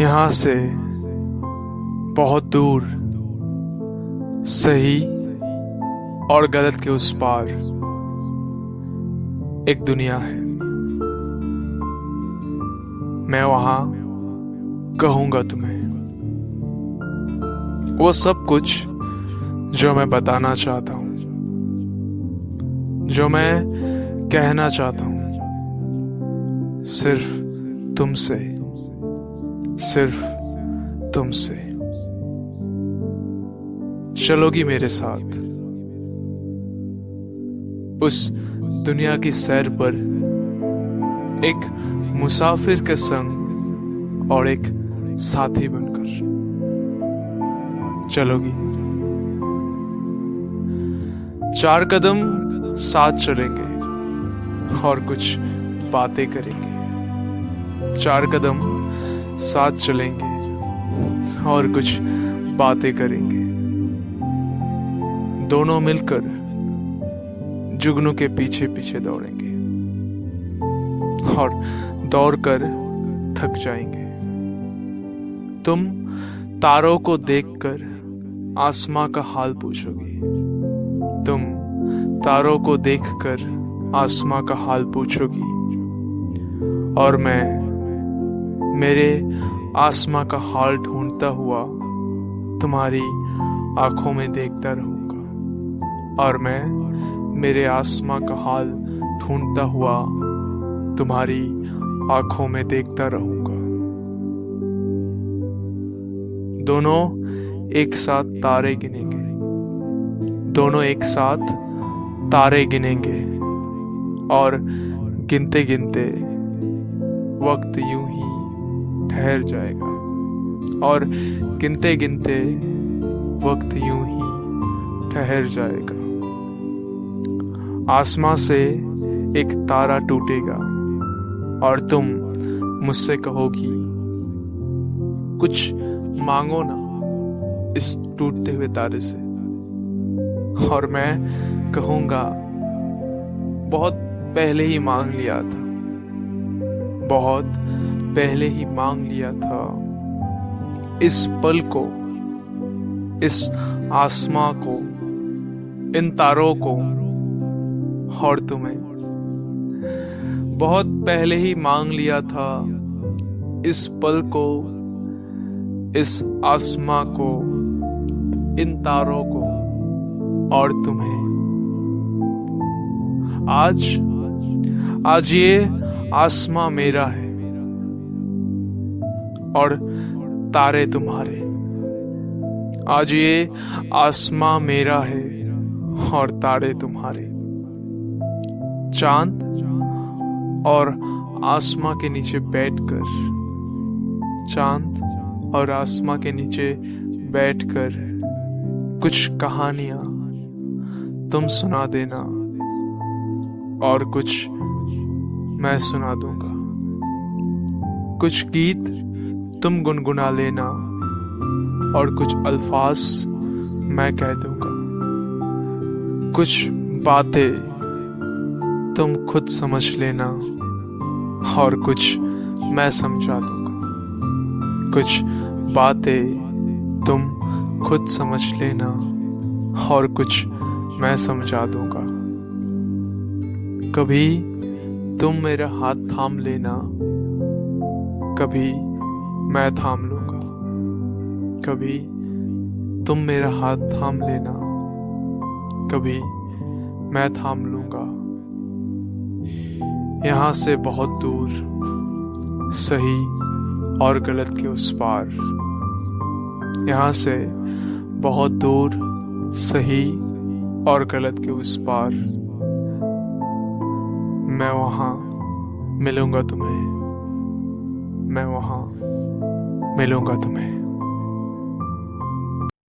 यहाँ से बहुत दूर, सही और गलत के उस पार एक दुनिया है। मैं वहां कहूंगा तुम्हें वो सब कुछ जो मैं बताना चाहता हूं, जो मैं कहना चाहता हूं, सिर्फ तुमसे, सिर्फ तुमसे। चलोगी मेरे साथ उस दुनिया की सैर पर, एक मुसाफिर के संग और एक साथी बनकर। चलोगी? 4 कदम साथ चलेंगे और कुछ बातें करेंगे। 4 कदम साथ चलेंगे और कुछ बातें करेंगे। दोनों मिलकर जुगनू के पीछे पीछे दौड़ेंगे और दौड़कर थक जाएंगे। तुम तारों को देखकर आसमां का हाल पूछोगी। तुम तारों को देखकर आसमां का हाल पूछोगी और मैं मेरे आसमां का हाल ढूंढता हुआ तुम्हारी आंखों में देखता रहूंगा और मैं मेरे आसमां का हाल ढूंढता हुआ तुम्हारी आंखों में देखता रहूंगा। दोनों एक साथ तारे गिनेंगे, दोनों एक साथ तारे गिनेंगे और गिनते गिनते वक्त यूं ही ठहर जाएगा और गिनते गिनते वक्त यूं ही ठहर जाएगा। आसमां से एक तारा टूटेगा और तुम मुझसे कहोगी, कुछ मांगो ना इस टूटते हुए तारे से। और मैं कहूंगा, बहुत पहले ही मांग लिया था, बहुत पहले ही मांग लिया था इस पल को, इस आसमां को, इन तारों को और तुम्हें। बहुत पहले ही मांग लिया था इस पल को, इस आसमां को, इन तारों को और तुम्हें। आज ये आसमां मेरा है और तारे तुम्हारे। आज ये आसमां मेरा है और तारे तुम्हारे। चांद और आसमां के नीचे बैठकर, चांद और आसमां के नीचे बैठकर कुछ कहानियां तुम सुना देना और कुछ मैं सुना दूंगा। कुछ गीत तुम गुनगुना लेना और कुछ अल्फाज मैं कह दूंगा। कुछ बातें तुम खुद समझ लेना और कुछ मैं समझा दूंगा। कुछ बातें तुम खुद समझ लेना और कुछ मैं समझा दूंगा। कभी तुम मेरा हाथ थाम लेना, कभी मैं थाम लूंगा। कभी तुम मेरा हाथ थाम लेना, कभी मैं थाम लूंगा। यहाँ से बहुत दूर, सही और गलत के उस पार। यहाँ से बहुत दूर, सही और गलत के उस पार। मैं वहां मिलूंगा तुम्हें, मैं वहां मिलूंगा तुम्हें।